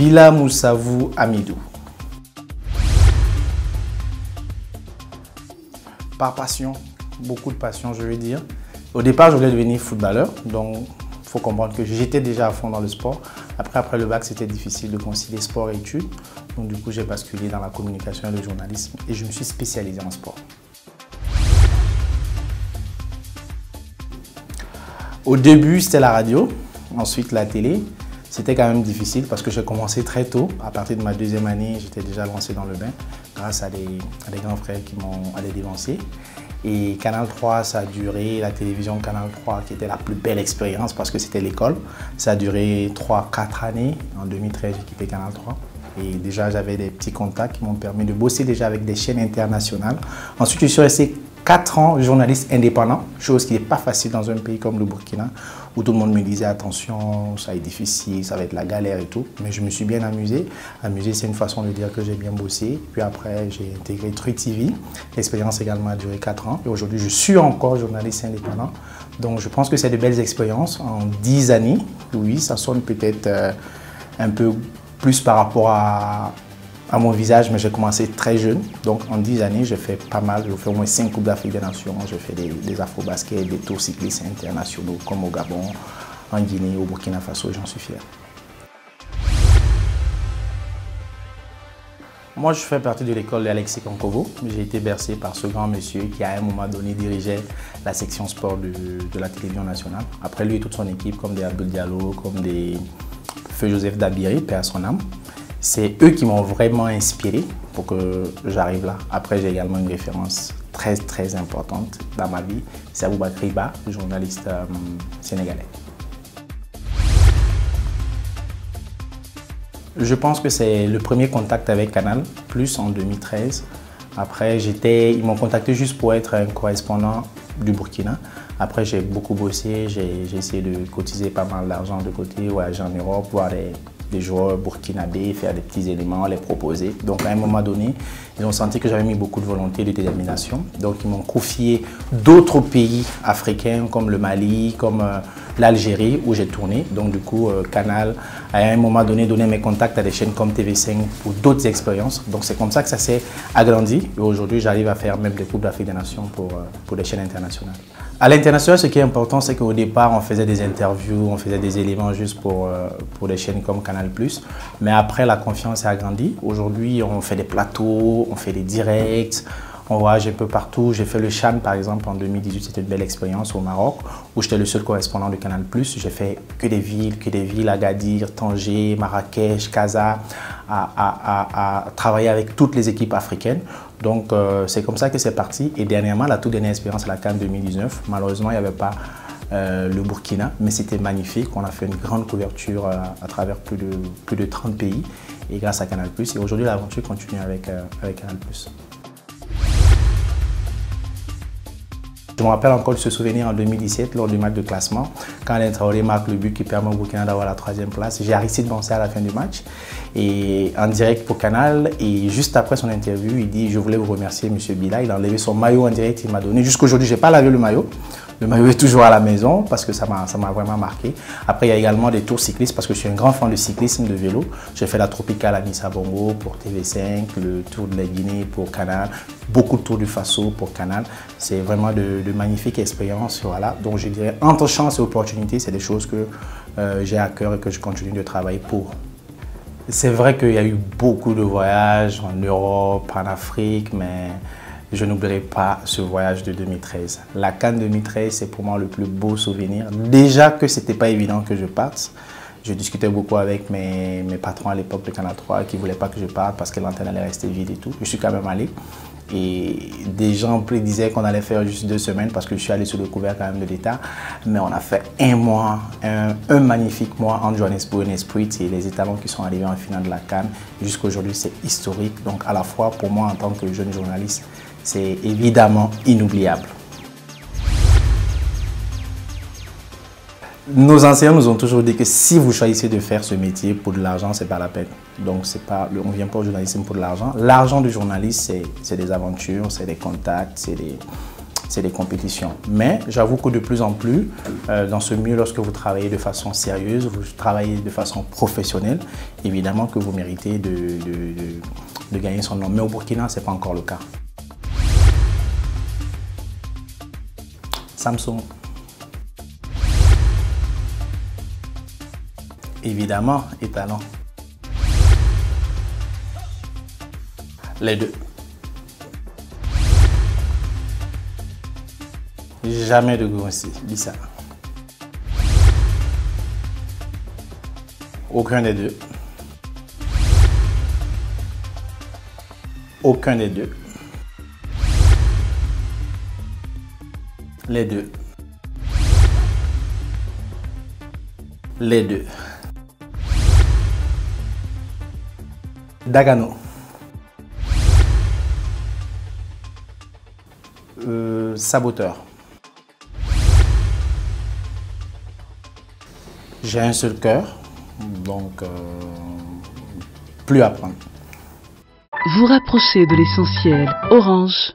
Bila Moussavou Amidou. Par passion, beaucoup de passion, je veux dire. Au départ, je voulais devenir footballeur, donc il faut comprendre que j'étais déjà à fond dans le sport. Après le bac, c'était difficile de concilier sport et études. Donc du coup, j'ai basculé dans la communication et le journalisme et je me suis spécialisé en sport. Au début, c'était la radio, ensuite la télé. C'était quand même difficile parce que j'ai commencé très tôt. À partir de ma deuxième année, j'étais déjà lancé dans le bain grâce à des grands frères qui m'ont dévancé. Et Canal 3, ça a duré, la télévision Canal 3 qui était la plus belle expérience parce que c'était l'école. Ça a duré 3-4 années. En 2013, j'ai quitté Canal 3. Et déjà, j'avais des petits contacts qui m'ont permis de bosser déjà avec des chaînes internationales. Ensuite, je suis resté 4 ans journaliste indépendant, chose qui n'est pas facile dans un pays comme le Burkina, où tout le monde me disait attention, ça va être difficile, ça va être la galère et tout. Mais je me suis bien amusé. Amusé, c'est une façon de dire que j'ai bien bossé. Puis après, j'ai intégré Truc TV. L'expérience également a duré 4 ans. Et aujourd'hui, je suis encore journaliste indépendant. Donc, je pense que c'est de belles expériences. En 10 années, oui, ça sonne peut-être un peu plus par rapport à mon visage, mais j'ai commencé très jeune. Donc en 10 années, j'ai fait pas mal. J'ai fait au moins 5 Coupes d'Afrique des Nations. J'ai fait des afro-baskets, des tours cyclistes internationaux comme au Gabon, en Guinée, au Burkina Faso, j'en suis fier. Moi, je fais partie de l'école d'Alexis Konkovo. J'ai été bercé par ce grand monsieur qui, à un moment donné, dirigeait la section sport de la télévision nationale. Après lui et toute son équipe, comme des Abdou Diallo, comme des Feu Joseph Dabiri, paix à son âme. C'est eux qui m'ont vraiment inspiré pour que j'arrive là. Après, j'ai également une référence très importante dans ma vie. C'est Aboubakry Ba, journaliste sénégalais. Je pense que c'est le premier contact avec Canal+, en 2013. Après, ils m'ont contacté juste pour être un correspondant du Burkina. Après, j'ai beaucoup bossé, j'ai essayé de cotiser pas mal d'argent de côté, voyager en Europe, voir des joueurs burkinabés, faire des petits éléments, les proposer. Donc à un moment donné, ils ont senti que j'avais mis beaucoup de volonté et de détermination. Donc ils m'ont confié d'autres pays africains comme le Mali, comme l'Algérie où j'ai tourné. Donc du coup, Canal a à un moment donné donné mes contacts à des chaînes comme TV5 pour d'autres expériences. Donc c'est comme ça que ça s'est agrandi. Et aujourd'hui, j'arrive à faire même des Coupes d'Afrique des Nations pour des chaînes internationales. À l'international, ce qui est important, c'est qu'au départ, on faisait des interviews, on faisait des éléments juste pour des chaînes comme Canal+. Mais après, la confiance a agrandi. Aujourd'hui, on fait des plateaux, on fait des directs, on voyage un peu partout. J'ai fait le Chan, par exemple, en 2018. C'était une belle expérience au Maroc, où j'étais le seul correspondant de Canal+. J'ai fait que des villes, Agadir, Tanger, Marrakech, Casa, à travailler avec toutes les équipes africaines. Donc, c'est comme ça que c'est parti. Et dernièrement, la toute dernière expérience à la CAN 2019, malheureusement, il n'y avait pas le Burkina, mais c'était magnifique. On a fait une grande couverture à travers plus de 30 pays et grâce à Canal+. Et aujourd'hui, l'aventure continue avec Canal+. Je me rappelle encore de ce souvenir en 2017 lors du match de classement, quand Alain Traoré marque le but qui permet au Burkina d'avoir la 3e place. J'ai Aristide Bansé à la fin du match et en direct pour Canal, et juste après son interview, il dit « Je voulais vous remercier M. Bila ». Il a enlevé son maillot en direct, il m'a donné. Jusqu'aujourd'hui, je n'ai pas lavé le maillot. Le maillot est toujours à la maison parce que ça m'a vraiment marqué. Après, il y a également des tours cyclistes parce que je suis un grand fan de cyclisme, de vélo. J'ai fait la Tropicale à Nissa Bongo pour TV5, le Tour de la Guinée pour Canal, beaucoup de Tours du Faso pour Canal. C'est vraiment de magnifiques expériences. Voilà. Donc, je dirais, entre chance et opportunité, c'est des choses que j'ai à cœur et que je continue de travailler pour. C'est vrai qu'il y a eu beaucoup de voyages en Europe, en Afrique, mais je n'oublierai pas ce voyage de 2013. La CAN 2013, c'est pour moi le plus beau souvenir. Déjà que ce n'était pas évident que je parte. Je discutais beaucoup avec mes patrons à l'époque de Canal 3 qui ne voulaient pas que je parte parce que l'antenne allait rester vide et tout. Je suis quand même allé. Et des gens disaient qu'on allait faire juste 2 semaines parce que je suis allé sous le couvert quand même de l'État. Mais on a fait un mois, un magnifique mois entre Johannesburg et Esprit et les étalons qui sont arrivés en finale de la CAN. Jusqu'à aujourd'hui, c'est historique. Donc à la fois, pour moi, en tant que jeune journaliste, c'est évidemment inoubliable. Nos enseignants nous ont toujours dit que si vous choisissez de faire ce métier pour de l'argent, c'est pas la peine. Donc on ne vient pas au journalisme pour de l'argent. L'argent du journaliste, c'est des aventures, c'est des contacts, c'est les compétitions. Mais j'avoue que de plus en plus, dans ce milieu, lorsque vous travaillez de façon sérieuse, vous travaillez de façon professionnelle, évidemment que vous méritez de gagner son nom. Mais au Burkina, ce n'est pas encore le cas. Samsung. Évidemment, et talent. Les deux. Jamais de grossi, dis ça. Aucun des deux. Aucun des deux. Les deux. Les deux. Dagano. Saboteur. J'ai un seul cœur, donc plus à prendre. Vous rapprochez de l'essentiel. Orange.